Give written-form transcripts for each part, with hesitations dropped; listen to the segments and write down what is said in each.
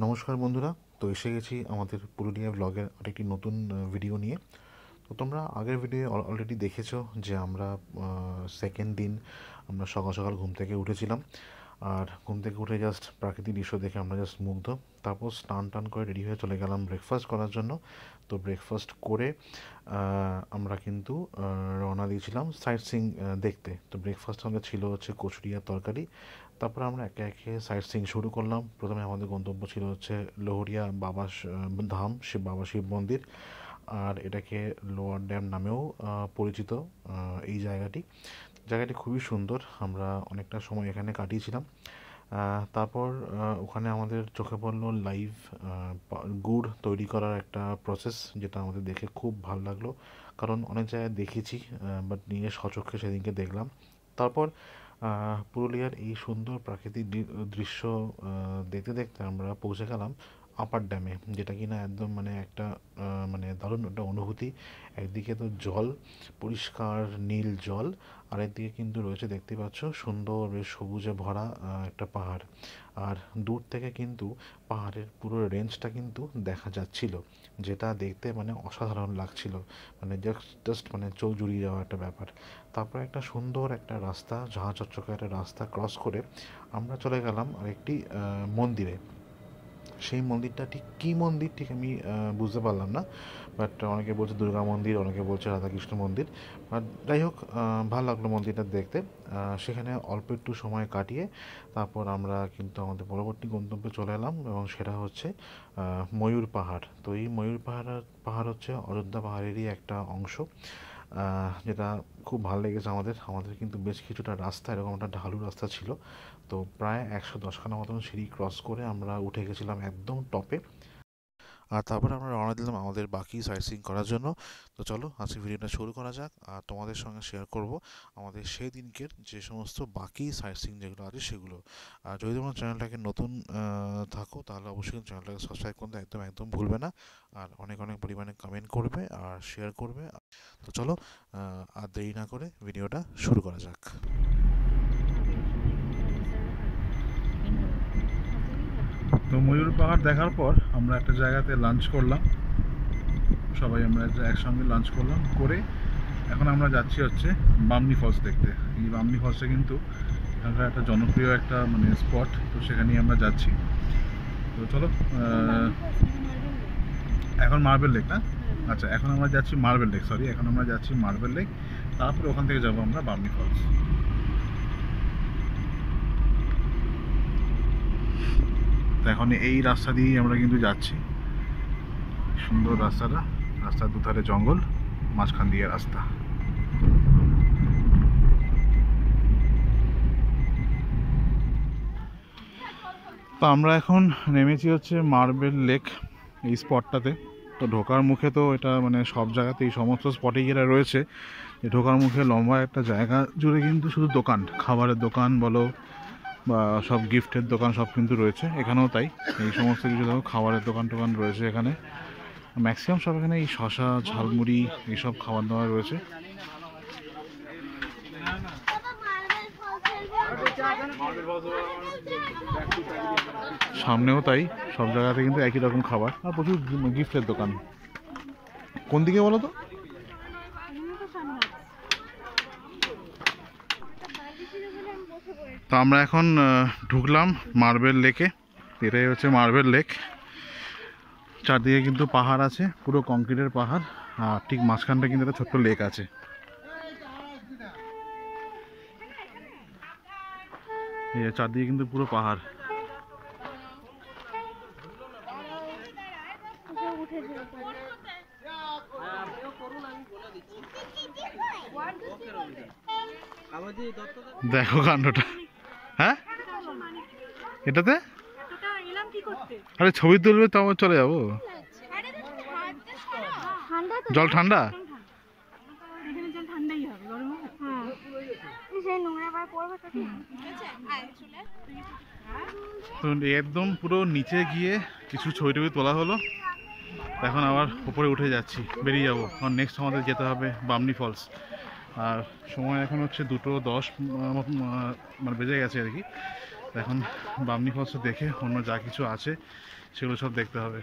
নমস্কার বন্ধুরা। তো এসে গেছি আমাদের পুরুলিয়া ব্লগের আরেকটি নতুন ভিডিও নিয়ে। তো তোমরা আগের ভিডিও অলরেডি দেখেছো যে আমরা সেকেন্ড দিন আমরা সকাল সকাল ঘুম থেকে উঠেছিলাম। আর ঘুম থেকে উঠে জাস্ট প্রাকৃতিক দৃশ্য দেখে আমরা জাস্ট মুগ্ধ। তারপর স্নান টান করে রেডি হয়ে চলে গেলাম ব্রেকফাস্ট করার জন্য। তো ব্রেকফাস্ট করে আমরা কিন্তু রওনা দিয়েছিলাম সাইট সিইং দেখতে। তো ব্রেকফাস্ট আমাদের ছিল হচ্ছে কচুরি আর তরকারি। তারপর আমরা একে একে সাইট সিইং শুরু করলাম। প্রথমে আমাদের গন্তব্য ছিল হচ্ছে লোহরিয়া বাবা ধাম, শিব বাবা শিব মন্দির। আর এটাকে লোয়ার ড্যাম নামেও পরিচিত এই জায়গাটি খুবই সুন্দর। আমরা অনেকটা সময় এখানে কাটিয়েছিলাম। তারপর ওখানে আমাদের চোখে পড়লো লাইভ গুড় তৈরি করার একটা প্রসেস, যেটা আমাদের দেখে খুব ভালো লাগলো। কারণ অনেক জায়গায় দেখেছি, বাট নিয়ে স্বচক্ষে সেদিনকে দেখলাম। তারপর পুরুলিয়ার এই সুন্দর প্রাকৃতিক দৃশ্য দেখতে দেখতে আমরা পৌঁছে গেলাম আপার ড্যামে, যেটা কিনা একদম মানে একটা মানে দারুণ একটা অনুভূতি। একদিকে তো জল, পরিষ্কার নীল জল, আর একদিকে কিন্তু রয়েছে, দেখতে পাচ্ছ, সুন্দর বেশ সবুজে ভরা একটা পাহাড়। আর দূর থেকে কিন্তু পাহাড়ের পুরো রেঞ্জটা কিন্তু দেখা যাচ্ছিল, যেটা দেখতে মানে অসাধারণ লাগছিল। মানে জাস্ট মানে চোখ জুড়িয়ে যাওয়া একটা ব্যাপার। তারপরে একটা সুন্দর একটা রাস্তা, ঝাঁ চকচকে একটা রাস্তা ক্রস করে আমরা চলে গেলাম আরেকটি মন্দিরে। সেই মন্দিরটা ঠিক কী মন্দির ঠিক আমি বুঝতে পারলাম না, বাট অনেকে বলছে দুর্গা মন্দির, অনেকে বলছে রাধাকৃষ্ণ মন্দির। বাট যাই হোক, ভালো লাগলো মন্দিরটা দেখতে। সেখানে অল্প একটু সময় কাটিয়ে তারপর আমরা কিন্তু আমাদের পরবর্তী গন্তব্যে চলে এলাম, এবং সেটা হচ্ছে ময়ূর পাহাড়। তো এই ময়ূর পাহাড় হচ্ছে অযোধ্যা পাহাড়েরই একটা অংশ, যেটা খুব ভালো লেগেছে আমাদের। আমাদের কিন্তু বেশ কিছুটা রাস্তা, এরকম একটা ঢালু রাস্তা ছিল। তো প্রায় 110খানা মতন সিঁড়ি ক্রস করে আমরা উঠে গেছিলাম একদম টপে। আর তারপরে আমরা রওনা দিলাম আমাদের বাকি সাইট সিইং করার জন্য। তো চলো আজকে ভিডিওটা শুরু করা যাক, আর তোমাদের সঙ্গে শেয়ার করব আমাদের সেই দিনকের যে সমস্ত বাকি সাইট সিইং যেগুলো আছে সেগুলো। আর যদি তোমরা চ্যানেলটাকে নতুন থাকো, তাহলে অবশ্যই চ্যানেলটাকে সাবস্ক্রাইব করতে একদম একদম ভুলবে না। আর অনেক অনেক পরিমাণে কমেন্ট করবে আর শেয়ার করবে। তো চলো আর দেরি না করে ভিডিওটা শুরু করা যাক। তো ময়ূর পাহাড় দেখার পর আমরা একটা জায়গাতে লাঞ্চ করলাম, সবাই আমরা একসঙ্গে লাঞ্চ করলাম করে এখন আমরা যাচ্ছি হচ্ছে বামনি ফলস দেখতে। এই বামনি ফলসটা কিন্তু এখানকার একটা জনপ্রিয় একটা মানে স্পট, তো সেখানেই আমরা যাচ্ছি। তো চলো, এখন মার্বেল লেক না, আচ্ছা এখন আমরা যাচ্ছি মার্বেল লেক, এখন আমরা যাচ্ছি মার্বেল লেক, তারপরে ওখান থেকে যাবো আমরা বামনি ফলস। তো এখন এই রাস্তা দিয়েই আমরা কিন্তু যাচ্ছি, সুন্দর রাস্তাটা, রাস্তার দুধারে জঙ্গল, মাঝখান দিয়ে রাস্তা। তো আমরা এখন নেমেছি হচ্ছে মার্বেল লেক এই স্পটটাতে। তো ঢোকার মুখে তো এটা মানে সব জায়গাতেই সমস্ত স্পটে গিয়ে রয়েছে, যে ঢোকার মুখে লম্বা একটা জায়গা জুড়ে কিন্তু শুধু দোকান, খাবারের দোকান বলো বা সব গিফটের দোকান সব কিন্তু রয়েছে। এখানেও তাই, এই সমস্ত কিছু দেখো খাবারের দোকান টোকান রয়েছে এখানে ম্যাক্সিমাম সব। এখানে এই শশা, ঝালমুড়ি এইসব খাবার দাবার রয়েছে। সামনেও তাই, সব জায়গাতে কিন্তু একই রকম খাবার আর প্রচুর গিফটের দোকান। কোন দিকে বলো তো? তো আমরা এখন ঢুকলাম মার্বেল লেকে। এটাই হচ্ছে মার্বেল লেক। চারদিকে কিন্তু পাহাড় আছে, পুরো কংক্রিটের পাহাড়, আর ঠিক মাঝখানটা কিন্তু একটা ছোট্ট লেক আছে। এই চারদিকে কিন্তু পুরো পাহাড়। দেখো কাণ্ডটা, হ্যাঁ এটাতে আরে ছবি তুলবে তো আমার চলে যাবো। জল ঠান্ডা, তো একদম পুরো নিচে গিয়ে কিছু ছবি টবি তোলা হলো। এখন আবার উপরে উঠে যাচ্ছি, বেরিয়ে যাবো, কারণ নেক্সট আমাদের যেতে হবে বামনি ফলস। আর সময় এখন হচ্ছে 2:10 মানে বেজে গেছে আর কি। এখন বামনি ফলস দেখে অন্য যা কিছু আছে সেগুলো সব দেখতে হবে।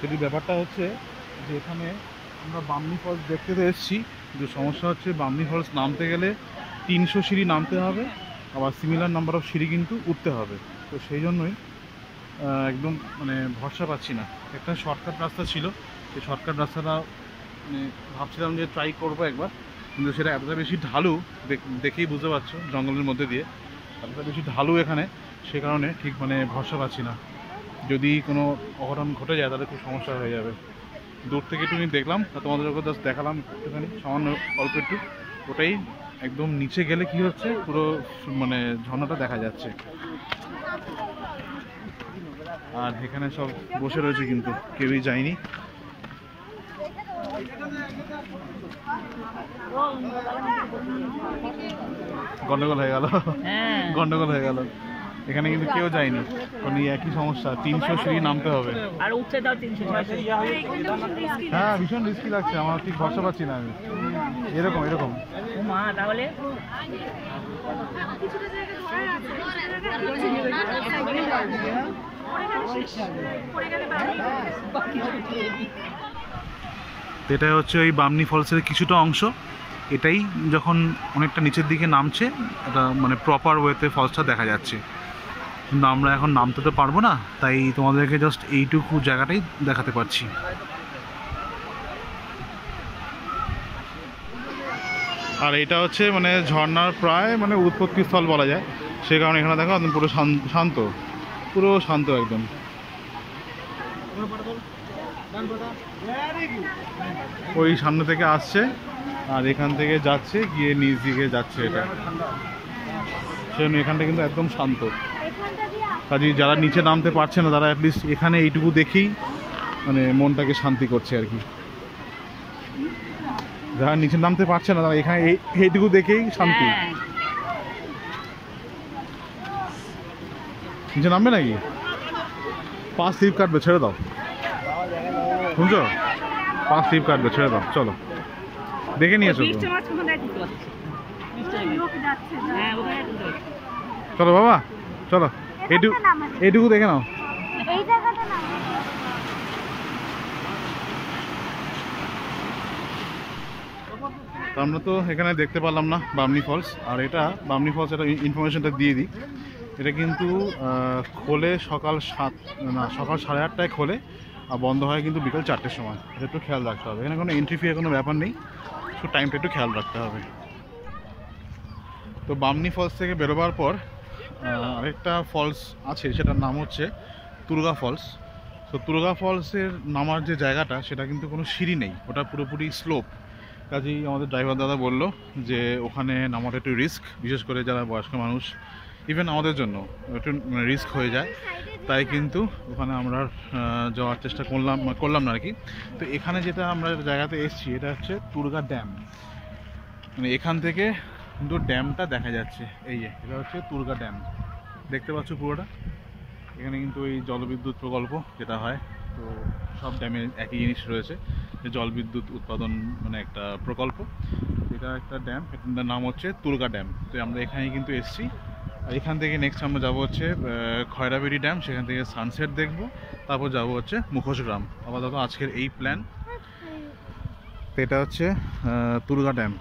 যদি ব্যাপারটা হচ্ছে যে এখানে আমরা বামনি ফলস দেখতে তো এসেছি, কিন্তু সমস্যা হচ্ছে বামনি ফলস নামতে গেলে 300 সিঁড়ি নামতে হবে, আবার সিমিলার নাম্বার অফ সিঁড়ি কিন্তু উঠতে হবে। তো সেই জন্যই একদম মানে ভরসা পাচ্ছি না। একটা শর্টকাট রাস্তা ছিল, সেই শর্টকাট রাস্তাটা মানে ভাবছিলাম যে ট্রাই করবো একবার, কিন্তু সেটা এতটা বেশি ঢালু, দেখেই বুঝতে পারছো জঙ্গলের মধ্যে দিয়ে এতটা বেশি ঢালু এখানে, সে কারণে ঠিক মানে ভরসা পাচ্ছি না। যদি কোনো অঘটন ঘটে যায় তাহলে খুব সমস্যা হয়ে যাবে। দূর থেকে একটুখানি দেখলাম, তোমাদের ওপর জাস্ট দেখালাম একটুখানি, সামান্য অল্প একটু, ওটাই একদম নিচে গেলে কি হচ্ছে পুরো মানে ঝর্ণাটা দেখা যাচ্ছে। আর এখানে সব বসে রয়েছে কিন্তু কেউই যায়নি। গন্ডগোল হয়ে গেল, গন্ডগোল হয়ে গেল। এখানে কিন্তু কেউ যায়নি, কারণ এই একই সমস্যা, 300 সিঁড়ি নামতে হবে। আর উঠতে দাও 300। হ্যাঁ, ভীষণ রিস্কি লাগছে আমার, ঠিক ভরসা পাচ্ছি না আমি। এরকম এরকম মা তাহলে এটা হচ্ছে ওই বামনি ফলসের কিছুটা অংশ। এটাই যখন অনেকটা নিচের দিকে নামছে, এটা মানে প্রপার ওয়েতে ফলসটা দেখা যাচ্ছে, কিন্তু আমরা এখন নামতে তো পারবো না, তাই তোমাদেরকে জাস্ট এইটুকু জায়গাটাই দেখাতে পারছি। আর এটা হচ্ছে মানে ঝর্ণার প্রায় মানে উৎপত্তিস্থল বলা যায়, সে কারণে এখানে দেখো একদম পুরো শান্ত, পুরো শান্ত একদম। ওই সামনে থেকে আসছে আর এখান থেকে যাচ্ছে, গিয়ে নিচ দিকে যাচ্ছে, এটা সেজন্য এখানটা কিন্তু একদম শান্ত। কাজে যারা নিচে নামতে পারছে না তারা অ্যাটলিস্ট এখানে এইটুকু দেখেই মানে মনটাকে শান্তি করছে আর কি। যারা নিচে নামতে পারছে না তারা এখানে এইটুকু দেখেই শান্তি। নিচে নামবে নাকি? পা স্লিপ কাটবে, ছেড়ে দাও, শুনছো? পা স্লিপ কাটবে, ছেড়ে দাও, চলো দেখে নিয়েছো তো। চলো বাবা, চলো এইটুকু দেখে নাও। আমরা তো এখানে দেখতে পারলাম না বামনি ফলস। আর এটা বামনি ফলস, এটা ইনফরমেশনটা দিয়ে দিই, এটা কিন্তু খোলে সকাল 8:30টায় খোলে, আর বন্ধ হয় কিন্তু বিকাল 4টের সময়। এটা একটু খেয়াল রাখতে হবে, এখানে কোনো এন্ট্রি ফি কোনো ব্যাপার নেই, তো টাইমটা একটু খেয়াল রাখতে হবে। তো বামনি ফলস থেকে বেরোবার পর আরেকটা ফলস আছে, সেটার নাম হচ্ছে তুরগা ফলস। তো তুরগা ফলসের নামার যে জায়গাটা, সেটা কিন্তু কোনো সিঁড়ি নেই, ওটা পুরোপুরি স্লোপ। কাজেই আমাদের ড্রাইভার দাদা বললো যে ওখানে নামাটা একটু রিস্ক, বিশেষ করে যারা বয়স্ক মানুষ, ইভেন আমাদের জন্য একটু রিস্ক হয়ে যায়, তাই কিন্তু ওখানে আমরা যাওয়ার চেষ্টা করলাম না আর কি। তো এখানে যেটা আমরা জায়গাতে এসেছি, এটা হচ্ছে তুরগা ড্যাম, মানে এখান থেকে কিন্তু ড্যামটা দেখা যাচ্ছে। এই যে এটা হচ্ছে তুরগা ড্যাম, দেখতে পাচ্ছ পুরোটা। এখানে কিন্তু এই জলবিদ্যুৎ প্রকল্প যেটা হয়, তো সব ড্যামে একই জিনিস রয়েছে, যে জলবিদ্যুৎ উৎপাদন মানে একটা প্রকল্প। এটা একটা ড্যাম, এটার নাম হচ্ছে তুরগা ড্যাম। তো আমরা এখানে কিন্তু এসেছি। আর এখান থেকে নেক্সট আমরা যাবো হচ্ছে খয়রাবেড়ি ড্যাম, সেখান থেকে সানসেট দেখবো, তারপর যাবো হচ্ছে মুখোশগ্রাম। আপাতত আজকের এই প্ল্যান। এটা হচ্ছে তুরগা ড্যাম।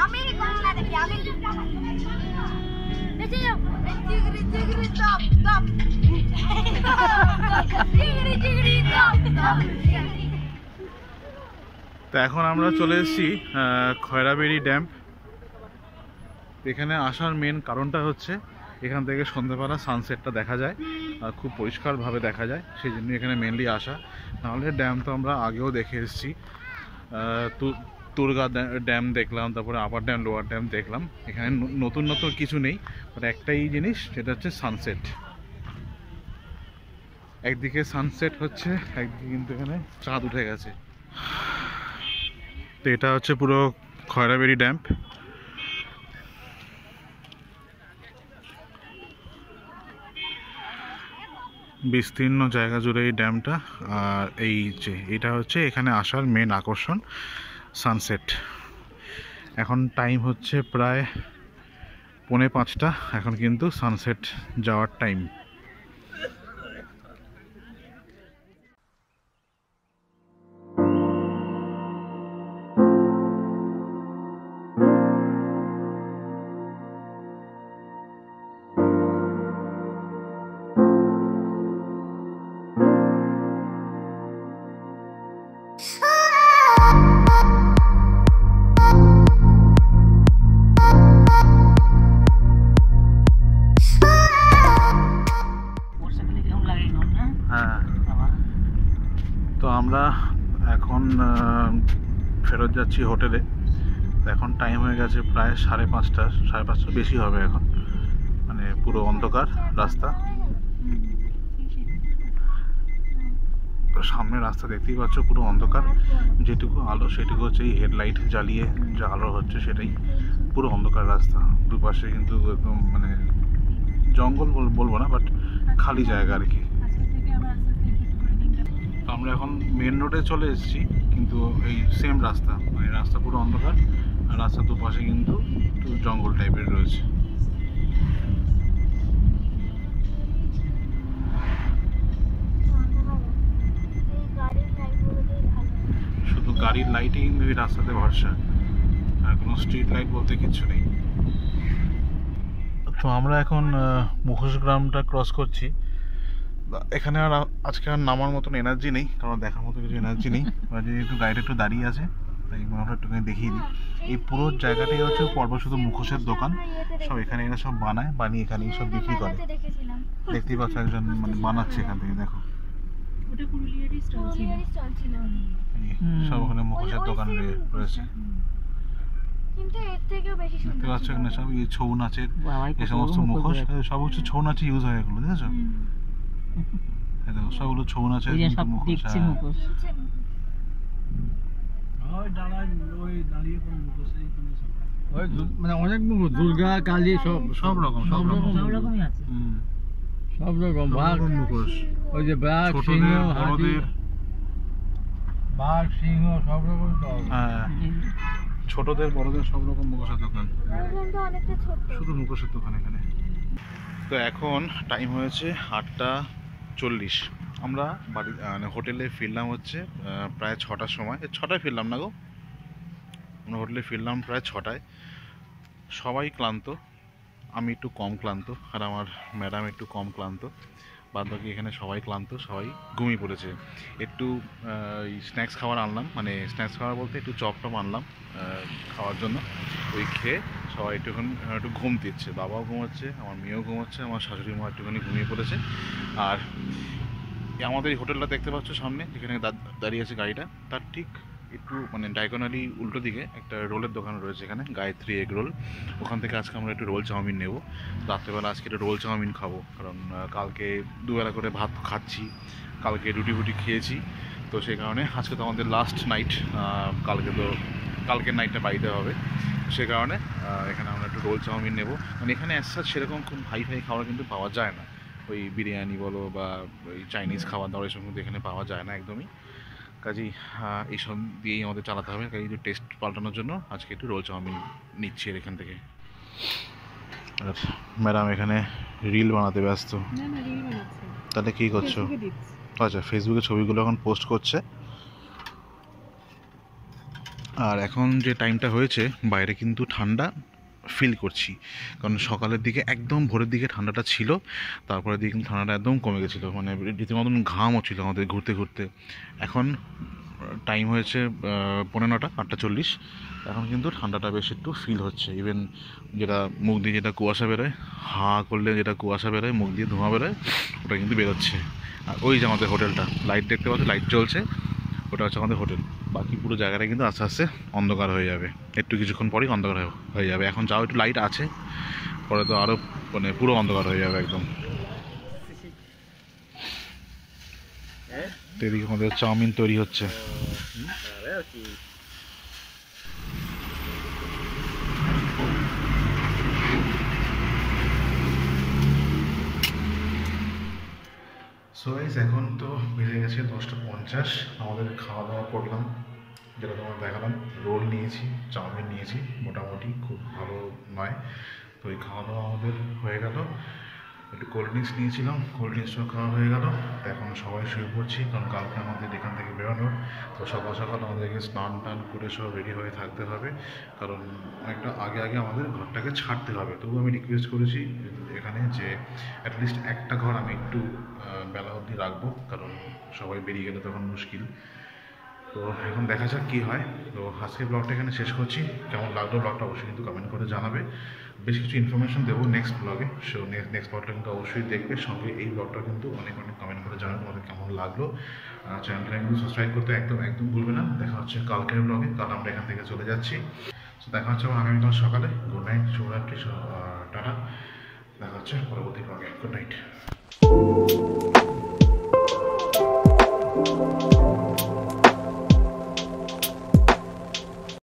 আমি কোনটা দেখি আমি দেখি জিগরি জিগরি টপ টপ জিগরি জিগরি টপ টপ। তো এখন আমরা চলে এসেছি খয়রাবেড়ি ড্যাম। এখানে আসার মেন কারণটা হচ্ছে এখান থেকে সন্ধ্যাবেলা সানসেটটা দেখা যায় আর খুব পরিষ্কারভাবে দেখা যায়, সেই জন্য এখানে মেনলি আসা। নাহলে ড্যাম তো আমরা আগেও দেখে এসেছি, তুরগা ড্যাম দেখলাম, তারপরে আপার ড্যাম লোয়ার ড্যাম দেখলাম। এখানে নতুন নতুন কিছু নেই, বাট একটাই জিনিস, সেটা হচ্ছে সানসেট। একদিকে সানসেট হচ্ছে, একদিকে কিন্তু এখানে চাঁদ উঠে গেছে। তো এটা হচ্ছে পুরো খয়রাবেড়ি ড্যাম। বিস্তীর্ণ জায়গা জুড়ে এই ড্যামটা। আর এই যে এটা হচ্ছে এখানে আসার মেন আকর্ষণ, সানসেট। এখন টাইম হচ্ছে প্রায় 4:45। এখন কিন্তু সানসেট যাওয়ার টাইম। বর্ষাকালে কেমন লাগে এখন না? হ্যাঁ, বাবা, তো আমরা এখন ফেরত যাচ্ছি হোটেলে। এখন টাইম হয়ে গেছে প্রায় 5:30, 5:30 বেশি হবে এখন। মানে পুরো অন্ধকার রাস্তা। তো সামনে রাস্তা দেখতেই পাচ্ছ পুরো অন্ধকার, যেটুকু আলো সেটুকু হচ্ছে এই হেডলাইট জ্বালিয়ে যা আলো হচ্ছে সেটাই। পুরো অন্ধকার রাস্তা, দুপাশে কিন্তু একদম মানে জঙ্গল বলবো না, বাট খালি জায়গা আর কি। তো আমরা এখন মেন রোডে চলে এসেছি, কিন্তু এই সেম রাস্তা, মানে রাস্তা পুরো অন্ধকার আর রাস্তার দুপাশে কিন্তু একটু জঙ্গল টাইপের রয়েছে। শুধু গাড়ির লাইটই কিন্তু এই রাস্তাতে ভরসা, আর কোনো স্ট্রিট লাইট বলতে কিছু নেই। তো আমরা এখন মুখোশগ্রামটা ক্রস করছি। এখানে আর আজকে আর নামার মতন এনার্জি নেই, কারণ দেখার মতো কিছু এনার্জি নেই। যেহেতু গাড়িটা একটু দাঁড়িয়ে আছে, তাই আমরা একটুখানি দেখিয়ে দিই। এই পুরো জায়গাটাই হচ্ছে পর্ব শুধু মুখোশের দোকান। সব এখানে এরা সব বানিয়ে এখানে সব বিক্রি করে। দেখতেই পাচ্ছ একজন মানে বানাচ্ছে এখান থেকে, দেখো সব ওখানে মুখোশের দোকান রয়েছে। কিন্তু এর থেকেও বেশি সুন্দর দেখতে পাচ্ছ এখানে সব এই ছৌ নাচের বাবাই এই সমস্ত মুখোশ, সব হচ্ছে ছৌ নাচে ইউজ হয় এগুলো, দেখেছো? দেখো সবগুলো ছৌ নাচের ওই যে সব মুখোশ। দেখছি হ্যাঁ। মুখোশ। মানে অনেক মুখোশ, দুর্গা কালী সব সব রকম সব রকমই আছে। সব রকম বাঘ মুখোশ, ওই যে বাঘ সিংহ ছোটদের হাতি, বড়দের। বাঘ সিংহ সব রকম পাওয়া যায়। হ্যাঁ, ছোটদের বড়দের সব রকম মুখোশের দোকান, কিন্তু অনেকটা ছোট। শুধু মুখোশের দোকান এখানে। তো এখন টাইম হয়েছে 8:40। আমরা বাড়ি মানে হোটেলে ফিরলাম হচ্ছে প্রায় 6টার সময়। 6টায় ফিরলাম না গো, আমরা হোটেলে ফিরলাম প্রায় 6টায়। সবাই ক্লান্ত, আমি একটু কম ক্লান্ত, আর আমার ম্যাডাম একটু কম ক্লান্ত। বাদ বাকি এখানে সবাই ক্লান্ত, সবাই ঘুমিয়ে পড়েছে। একটু স্ন্যাক্স খাবার আনলাম, মানে স্ন্যাক্স খাবার বলতে একটু চপ টপ আনলাম খাওয়ার জন্য। ওই খেয়ে সবাই একটু ঘুম দিচ্ছে। বাবাও ঘুমাচ্ছে, আমার মেয়েও ঘুমাচ্ছে, আমার শাশুড়ি মা একটুখানি ঘুমিয়ে পড়েছে। আর আমাদের এই হোটেলটা দেখতে পাচ্ছ সামনে, যেখানে দাঁড়িয়ে আছে গাড়িটা, তার ঠিক একটু মানে ডায়াগোনালি উল্টো দিকে একটা রোলের দোকান রয়েছে এখানে, গায়ত্রী এগ রোল। ওখান থেকে আজকে আমরা একটু রোল চাউমিন নেবো রাত্রেবেলা। আজকে একটু রোল চাউমিন খাবো, কারণ কালকে দুবেলা করে ভাত খাচ্ছি, কালকে রুটি ফুটি খেয়েছি। তো সেই কারণে আজকে তো আমাদের লাস্ট নাইট, কালকের নাইটটা বাড়িতে হবে। সে কারণে এখানে আমরা একটু রোল চাউমিন নেবো। মানে এখানে অ্যাজ সেরকম খুব হাই খাবার কিন্তু পাওয়া যায় না। ওই বিরিয়ানি বলো বা ওই চাইনিজ খাবার দাবার এসব কিন্তু এখানে পাওয়া যায় না একদমই। কাজেই এইসব দিয়েই আমাদের চালাতে হবে। কাজেই একটু টেস্ট পাল্টানোর জন্য আজকে একটু রোল চাউমিন নিচ্ছি এখান থেকে। আর ম্যাডাম এখানে রিল বানাতে ব্যস্ত। তাহলে কী করছো? আচ্ছা, ফেসবুকে ছবিগুলো এখন পোস্ট করছে। আর এখন যে টাইমটা হয়েছে বাইরে কিন্তু ঠান্ডা ফিল করছি, কারণ সকালের দিকে একদম ভোরের দিকে ঠান্ডাটা ছিল, তারপরে দিকে কিন্তু ঠান্ডাটা একদম কমে গেছিলো, মানে রীতিমতন ঘাম হচ্ছিলো আমাদের ঘুরতে ঘুরতে। এখন টাইম হয়েছে 9:45, 8:40। এখন কিন্তু ঠান্ডাটা বেশ একটু ফিল হচ্ছে। ইভেন যেটা মুখ দিয়ে যেটা কুয়াশা বেরোয়, হা করলে যেটা কুয়াশা বেরোয়, মুখ দিয়ে ধোঁয়া বেরোয়, ওটা কিন্তু বেরোচ্ছে। আর ওই যে আমাদের হোটেলটা, লাইট দেখতে পাচ্ছি, লাইট জ্বলছে, ওটা হচ্ছে আমাদের হোটেল। বাকি পুরো জায়গাটা কিন্তু আস্তে আস্তে অন্ধকার হয়ে যাবে, একটু কিছুক্ষণ পরেই অন্ধকার হয়ে যাবে। এখন যাও একটু লাইট আছে, পরে তো আরও মানে পুরো অন্ধকার হয়ে যাবে একদম। তো এদিকে আমাদের চাউমিন তৈরি হচ্ছে। সো গাইস, এখন তো বেজে গেছে 10:50। আমাদের খাওয়া দাওয়া করলাম, যেটা তোমার দেখালাম। রোল নিয়েছি, চাউমিন নিয়েছি, মোটামুটি খুব ভালো নয়। তো এই খাওয়া দাওয়া আমাদের হয়ে গেল। একটু কোল্ড ড্রিঙ্কস নিয়েছিলাম, কোল্ড ড্রিঙ্কসও খাওয়া হয়ে গেল। তো এখন সবাই শুয়ে পড়ছি, কারণ কালকে আমাদের এখান থেকে বেরোনোর। তো সকাল সকাল আমাদেরকে স্নান টান করে সব রেডি হয়ে থাকতে হবে, কারণ অনেকটা আগে আগে আমাদের ঘরটাকে ছাড়তে হবে। তবু আমি রিকোয়েস্ট করেছি এখানে যে অ্যাটলিস্ট একটা ঘর আমি একটু বেলা অবধি রাখবো, কারণ সবাই বেরিয়ে গেলে তখন মুশকিল। তো এখন দেখা যাক কী হয়। তো আজকের ব্লগটা এখানে শেষ করছি। কেমন লাগলো ব্লগটা অবশ্যই কিন্তু কমেন্ট করে জানাবে। বেশ কিছু ইনফরমেশন দেবো নেক্সট ব্লগে, সো নেক্সট ব্লগটা কিন্তু অবশ্যই দেখবে। সঙ্গে এই ব্লগটা কিন্তু অনেক কমেন্ট করে জানাবে তোমাদের কেমন লাগলো। চ্যানেলটা কিন্তু সাবস্ক্রাইব করতে একদম ভুলবে না। দেখা হচ্ছে কালকের ব্লগে। কাল আমরা এখান থেকে চলে যাচ্ছি। সো দেখা হচ্ছে আবার আগামীকাল সকালে। গুড নাইট, শুভরাত্রি, টাটা। দেখা হচ্ছে পরবর্তী ব্লগে। Good night.